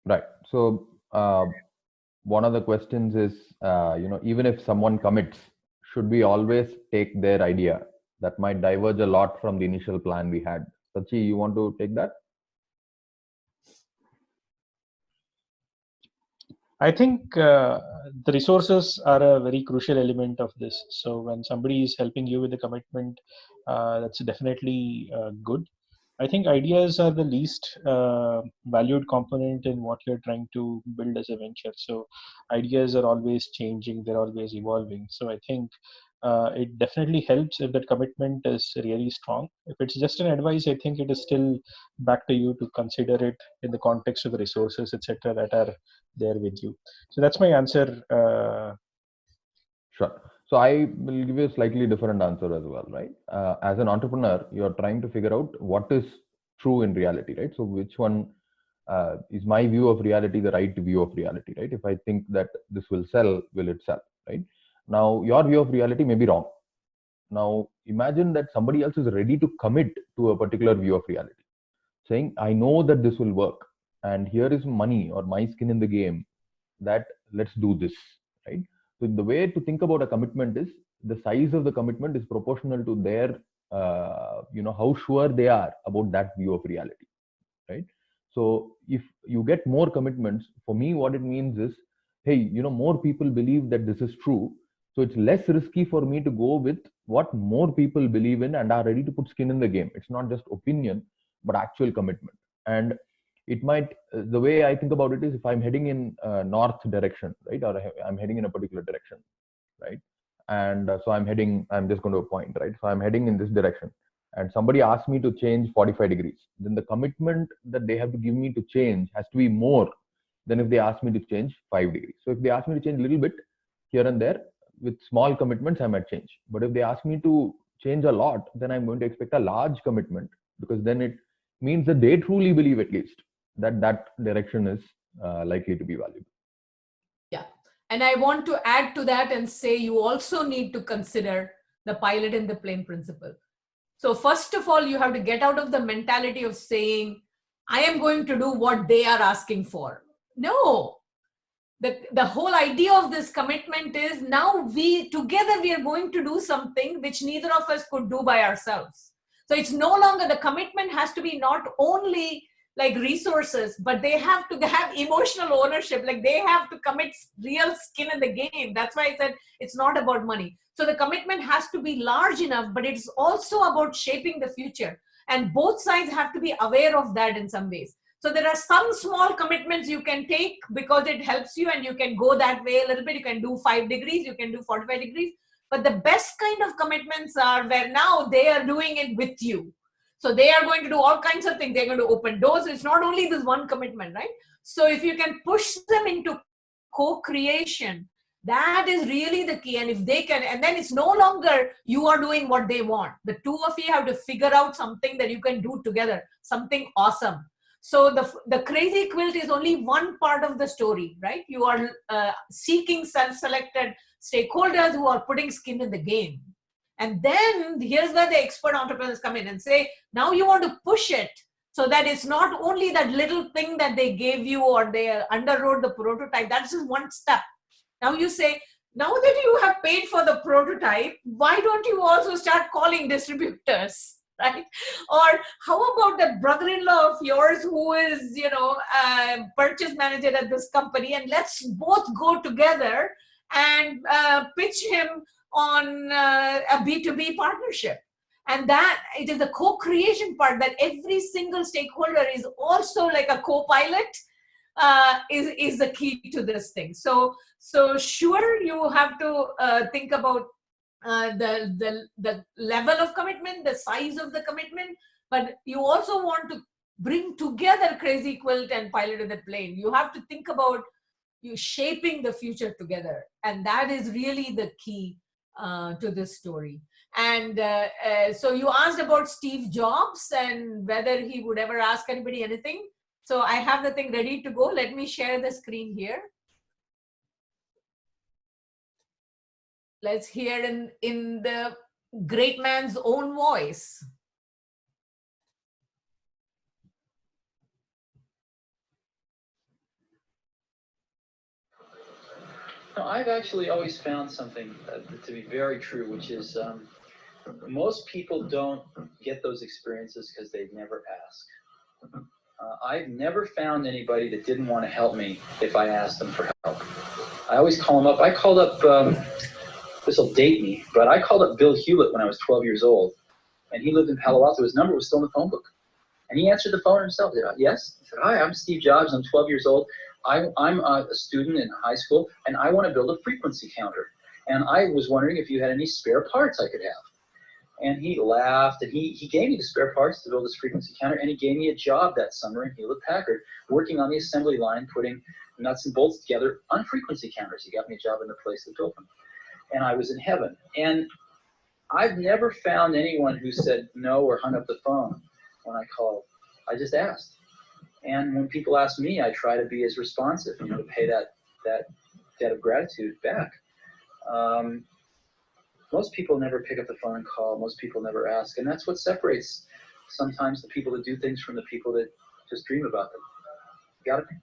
Right. So one of the questions is, even if someone commits, should we always take their idea? That might diverge a lot from the initial plan we had. Sachi, you want to take that? I think the resources are a very crucial element of this. So when somebody is helping you with the commitment, that's definitely good. I think ideas are the least valued component in what you're trying to build as a venture. So ideas are always changing, they're always evolving. So I think it definitely helps if that commitment is really strong. If it's just an advice, I think it is still back to you to consider it in the context of the resources, etc., that are there with you. So that's my answer. Sure. So I will give you a slightly different answer as well, right? As an entrepreneur, you're trying to figure out what is true in reality, right? So which one is my view of reality, the right view of reality, right? If I think that this will sell, will it sell, right? Now, your view of reality may be wrong. Now, imagine that somebody else is ready to commit to a particular view of reality, saying, I know that this will work, and here is money or my skin in the game, that let's do this, right? So the way to think about a commitment is the size of the commitment is proportional to their, how sure they are about that view of reality, right? So if you get more commitments, for me, what it means is, hey, more people believe that this is true. So it's less risky for me to go with what more people believe in and are ready to put skin in the game. It's not just opinion, but actual commitment. And it might, the way I think about it is, if I'm heading in north direction, right, or I'm heading in a particular direction, right, and so I'm just going to a point, right, so I'm heading in this direction, and somebody asks me to change 45 degrees, then the commitment that they have to give me to change has to be more than if they ask me to change 5 degrees. So if they ask me to change a little bit here and there with small commitments, I might change. But if they ask me to change a lot, then I'm going to expect a large commitment, because then it means that they truly believe, at least, that direction is likely to be valuable. Yeah. And I want to add to that and say you also need to consider the pilot in the plane principle. So first of all, you have to get out of the mentality of saying, I am going to do what they are asking for. No. the whole idea of this commitment is now we are going to do something which neither of us could do by ourselves. So it's no longer, the commitment has to be not only like resources, but they have to have emotional ownership. Like they have to commit real skin in the game. That's why I said it's not about money. So the commitment has to be large enough, but it's also about shaping the future. And both sides have to be aware of that in some ways. So there are some small commitments you can take because it helps you and you can go that way a little bit. You can do 5 degrees, you can do 45 degrees. But the best kind of commitments are where now they are doing it with you. So they are going to do all kinds of things. They're going to open doors. It's not only this one commitment, right? So if you can push them into co-creation, that is really the key. And if they can, and then it's no longer you are doing what they want. The two of you have to figure out something that you can do together, something awesome. So the crazy quilt is only one part of the story, right? You are seeking self-selected stakeholders who are putting skin in the game. And then here's where the expert entrepreneurs come in and say, now you want to push it so that it's not only that little thing that they gave you or they underwrote the prototype. That's just one step. Now you say, now that you have paid for the prototype, why don't you also start calling distributors, right? Or how about that brother-in-law of yours who is, purchase manager at this company, and let's both go together and pitch him on a B2B partnership. And that it is the co-creation part that every single stakeholder is also like a co-pilot is the key to this thing. So sure, you have to think about the level of commitment, the size of the commitment, but you also want to bring together Crazy Quilt and Pilot in the Plane. You have to think about you shaping the future together. And that is really the key to this story. And so you asked about Steve Jobs and whether he would ever ask anybody anything. So I have the thing ready to go. Let me share the screen here. Let's hear in the great man's own voice. No, I've actually always found something to be very true, which is most people don't get those experiences because they never ask. I've never found anybody that didn't want to help me if I asked them for help. I always call them up. I called up, this will date me, but I called up Bill Hewlett when I was 12 years old, and he lived in Palo Alto. His number was still in the phone book. And he answered the phone himself. He said, yes. He said, hi, I'm Steve Jobs. I'm 12 years old. I'm a student in high school, and I want to build a frequency counter. And I was wondering if you had any spare parts I could have. And he laughed, and he gave me the spare parts to build this frequency counter, and he gave me a job that summer in Hewlett-Packard, working on the assembly line, putting nuts and bolts together on frequency counters. He got me a job in the place that built them. And I was in heaven. And I've never found anyone who said no or hung up the phone when I called. I just asked. And when people ask me, I try to be as responsive, to pay that debt of gratitude back. Most people never pick up the phone and call. Most people never ask. And that's what separates sometimes the people that do things from the people that just dream about them.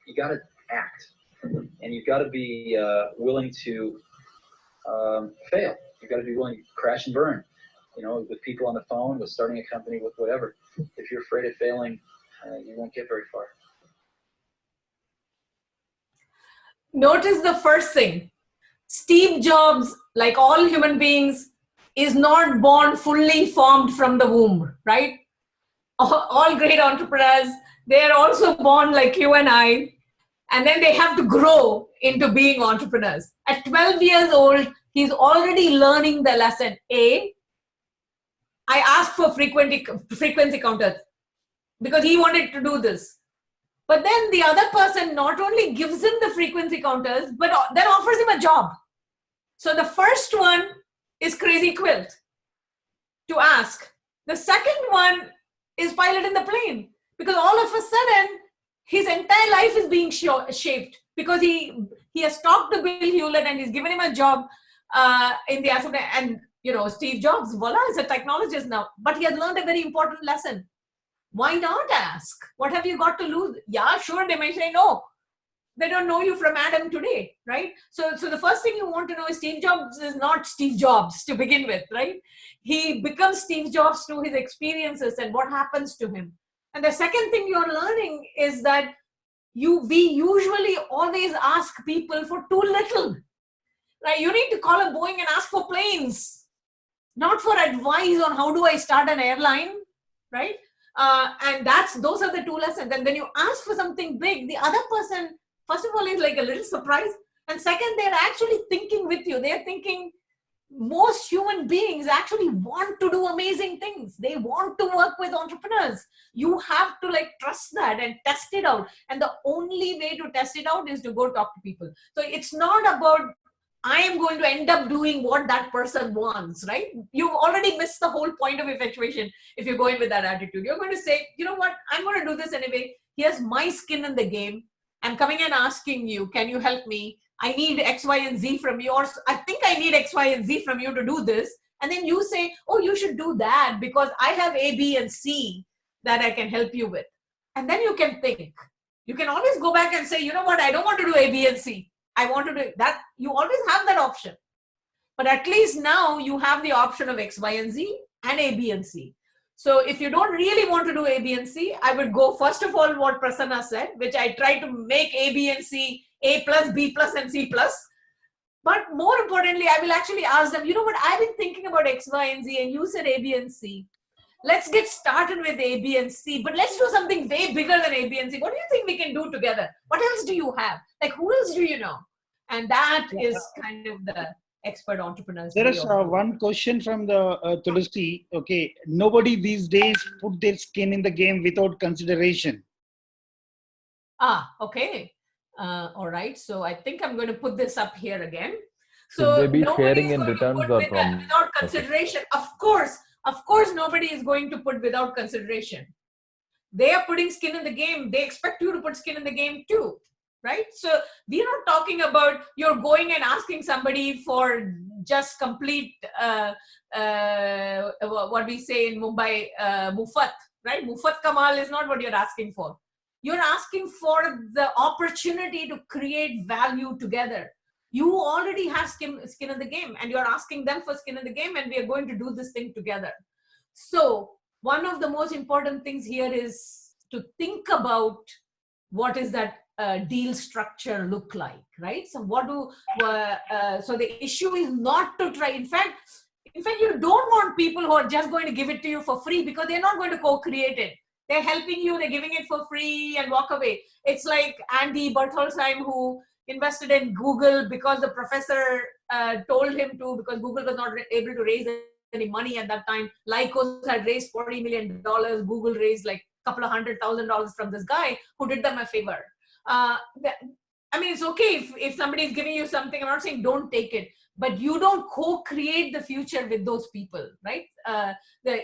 You gotta act. And you've got to be willing to fail. You've got to be willing to crash and burn. With people on the phone, with starting a company, with whatever. If you're afraid of failing, you won't get very far. Notice the first thing. Steve Jobs, like all human beings, is not born fully formed from the womb, right? All great entrepreneurs, they are also born like you and I, and then they have to grow into being entrepreneurs. At 12 years old, he's already learning the lesson. I asked for frequency counters because he wanted to do this. But then the other person not only gives him the frequency counters, but then offers him a job. So the first one is Crazy Quilt to ask. The second one is Pilot in the Plane, because all of a sudden his entire life is being shaped because he has talked to Bill Hewlett and he's given him a job in the asset. And Steve Jobs, voila, is a technologist now, but he has learned a very important lesson. Why not ask? What have you got to lose? Yeah, sure, they may say no. They don't know you from Adam today, right? So the first thing you want to know is Steve Jobs is not Steve Jobs to begin with, right? He becomes Steve Jobs through his experiences and what happens to him. And the second thing you're learning is that we usually always ask people for too little, right? You need to call a Boeing and ask for planes, not for advice on how do I start an airline, right? And those are the two lessons. And when you ask for something big, the other person, first of all, is like a little surprised. And second, they're actually thinking with you. They're thinking, most human beings actually want to do amazing things. They want to work with entrepreneurs. You have to like trust that and test it out. And the only way to test it out is to go talk to people. So it's not about, I am going to end up doing what that person wants, right? You've already missed the whole point of effectuation if you go in with that attitude. You're going to say, you know what, I'm going to do this anyway. Here's my skin in the game. I'm coming and asking you, can you help me? I need X, Y, and Z from you, or I think I need X, Y, and Z from you to do this. And then you say, oh, you should do that because I have A, B, and C that I can help you with. And then you can think. You can always go back and say, you know what, I don't want to do A, B, and C. I want to do that. You always have that option. But at least now you have the option of X, Y, and Z and A, B, and C. So if you don't really want to do A, B, and C, I would go first of all what Prasanna said, which I try to make A, B, and C A plus, B plus, and C plus. But more importantly, I will actually ask them, you know what, I've been thinking about X, Y, and Z, and you said A, B, and C. Let's get started with A, B, and C, but let's do something way bigger than A, B, and C. What do you think we can do together? What else do you have? Like, who else do you know? And that is kind of the expert entrepreneurs. There is one question from the Tulsi. Okay, nobody these days put their skin in the game without consideration. Okay. All right. So I think I'm going to put this up here again. So So they be nobody sharing is in going to returns put or without consideration. Okay. Of course, nobody is going to put without consideration. They are putting skin in the game. They expect you to put skin in the game too, right? So we're not talking about you're going and asking somebody for just complete, what we say in Mumbai, mufat, right? Mufat Kamal is not what you're asking for. You're asking for the opportunity to create value together. You already have skin in the game and you're asking them for skin in the game, and we are going to do this thing together. So one of the most important things here is to think about what is that deal structure look like, right? So so the issue is not to try. In fact, you don't want people who are just going to give it to you for free, because they're not going to co-create it. They're helping you, they're giving it for free and walk away. It's like Andy Bertelsheim, who invested in Google because the professor told him to, because Google was not able to raise any money at that time. Lycos had raised $40 million. Google raised like a couple of $100,000 from this guy who did them a favor. I mean, it's okay if somebody is giving you something. I'm not saying don't take it, but you don't co-create the future with those people, right?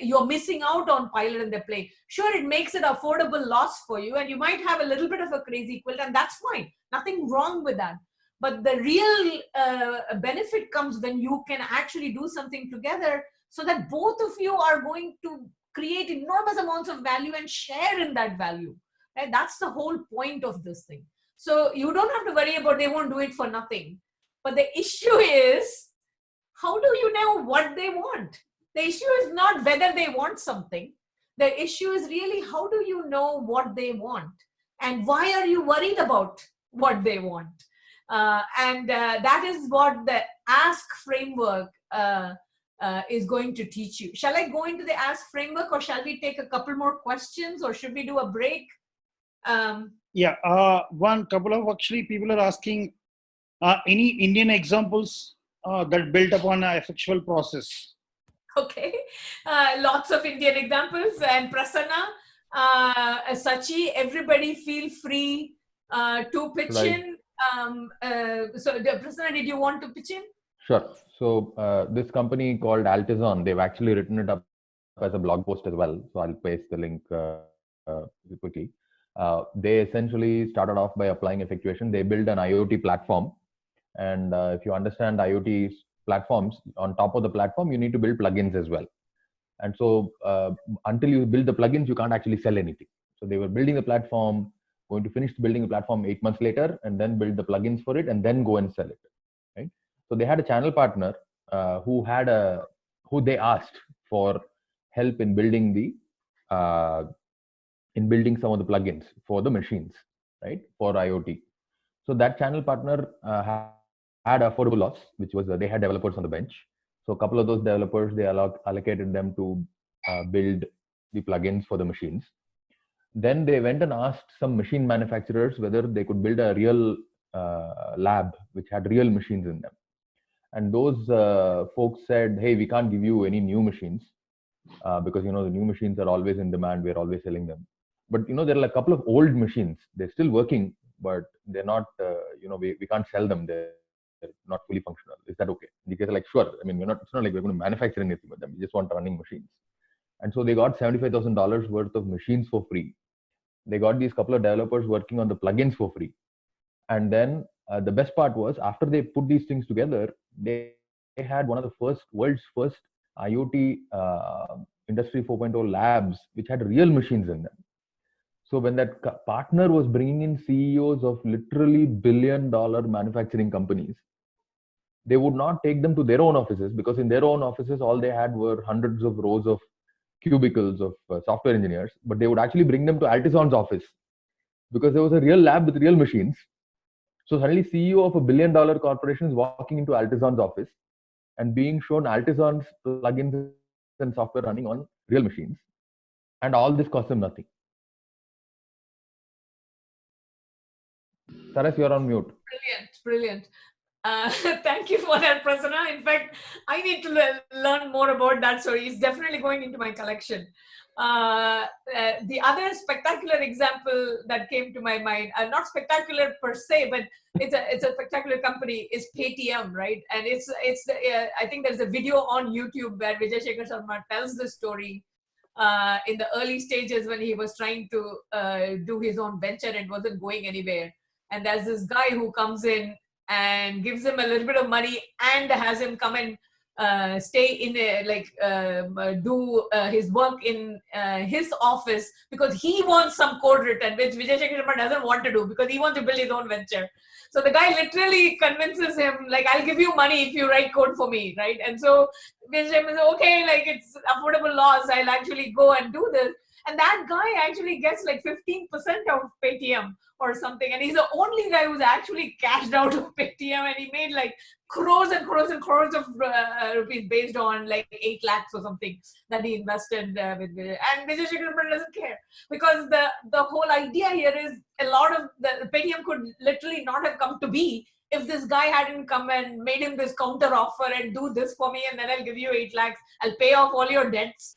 You're missing out on pilot and the play. Sure, it makes it affordable loss for you, and you might have a little bit of a crazy quilt, and that's fine. Nothing wrong with that. But the real benefit comes when you can actually do something together, so that both of you are going to create enormous amounts of value and share in that value. Right? That's the whole point of this thing. So you don't have to worry about they won't do it for nothing. But the issue is, how do you know what they want? The issue is not whether they want something. The issue is really, how do you know what they want? And why are you worried about what they want? That is what the ASK framework is going to teach you. Shall I go into the ASK framework, or shall we take a couple more questions, or should we do a break? One couple of actually people are asking any Indian examples that built upon an effectual process. Okay, lots of Indian examples. And Prasanna, Sachi, everybody feel free to pitch in. So Prasanna, did you want to pitch in? Sure. So this company called Altizon, they've actually written it up as a blog post as well. So I'll paste the link quickly. They essentially started off by applying effectuation. They built an IoT platform. And if you understand IoT platforms, on top of the platform, you need to build plugins as well. And so until you build the plugins, you can't actually sell anything. So they were building the platform, going to finish building the platform 8 months later, and then build the plugins for it, and then go and sell it, right? So they had a channel partner who they asked for help in building some of the plugins for the machines, right, for IoT. So that channel partner had affordable loss, which was they had developers on the bench. So a couple of those developers, they allocated them to build the plugins for the machines. Then they went and asked some machine manufacturers whether they could build a real lab which had real machines in them. And those folks said, hey, we can't give you any new machines because the new machines are always in demand. We're always selling them. But there are a couple of old machines. They're still working, but they're not. We can't sell them. They're not fully functional. Is that okay? And the guys are like, sure. I mean, it's not like we're going to manufacture anything with them. We just want running machines. And so they got $75,000 worth of machines for free. They got these couple of developers working on the plugins for free. And then the best part was, after they put these things together, they had one of the world's first IoT Industry 4.0 labs, which had real machines in them. So when that partner was bringing in CEOs of literally billion-dollar manufacturing companies, they would not take them to their own offices, because in their own offices, all they had were hundreds of rows of cubicles of software engineers, but they would actually bring them to Altison's office because there was a real lab with real machines. So suddenly CEO of a billion-dollar corporation is walking into Altison's office and being shown Altison's plugins and software running on real machines. And all this costs him nothing. Saras, you're on mute. Brilliant. Thank you for that, Prasanna. In fact, I need to learn more about that story. It's definitely going into my collection. The other spectacular example that came to my mind, not spectacular per se, but it's a spectacular company, is Paytm, right? And I think there's a video on YouTube where Vijay Shekhar Sharma tells the story in the early stages when he was trying to do his own venture and wasn't going anywhere. And there's this guy who comes in and gives him a little bit of money and has him come and stay in do his work in his office, because he wants some code written, which Vijay Shekhar Sharma doesn't want to do because he wants to build his own venture. So the guy literally convinces him, like, I'll give you money if you write code for me, right? And so Vijay Shekhar says, okay, like, it's affordable loss, I'll actually go and do this. And that guy actually gets like 15% of Paytm or something. And he's the only guy who's actually cashed out of Paytm, and he made like crores and crores and crores of rupees based on like 8 lakhs or something that he invested with. And Vijay Shekhar Sharma doesn't care, because the whole idea here is a lot of the Paytm could literally not have come to be if this guy hadn't come and made him this counter offer and do this for me, and then I'll give you 8 lakhs, I'll pay off all your debts.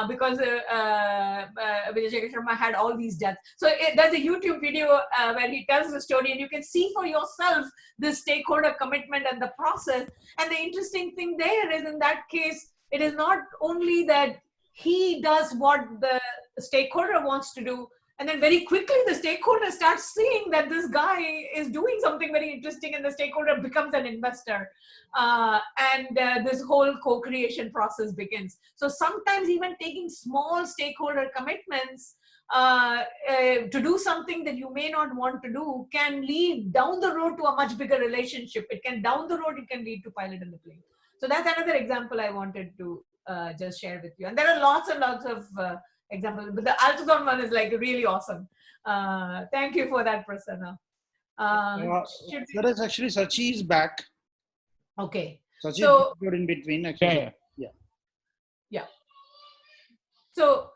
Because Vijay Shekhar Sharma had all these debts. So there's a YouTube video where he tells the story, and you can see for yourself the stakeholder commitment and the process. And the interesting thing there is, in that case, it is not only that he does what the stakeholder wants to do, and then very quickly the stakeholder starts seeing that this guy is doing something very interesting, and the stakeholder becomes an investor. This whole co-creation process begins. So sometimes even taking small stakeholder commitments to do something that you may not want to do can lead down the road to a much bigger relationship. It can lead to pilot in the plane. So that's another example I wanted to just share with you. And there are lots and lots of examples, but the Altazon one is like really awesome. Thank you for that, Prasanna. There is actually Sachi is back. Okay. Sachi so is in between actually. Yeah. So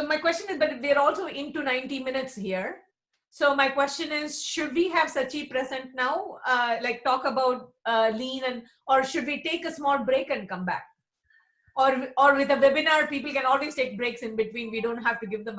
my question is, but we're also into 90 minutes here. So my question is, should we have Sachi present now, like talk about lean, or should we take a small break and come back? Or with a webinar, people can always take breaks in between. We don't have to give them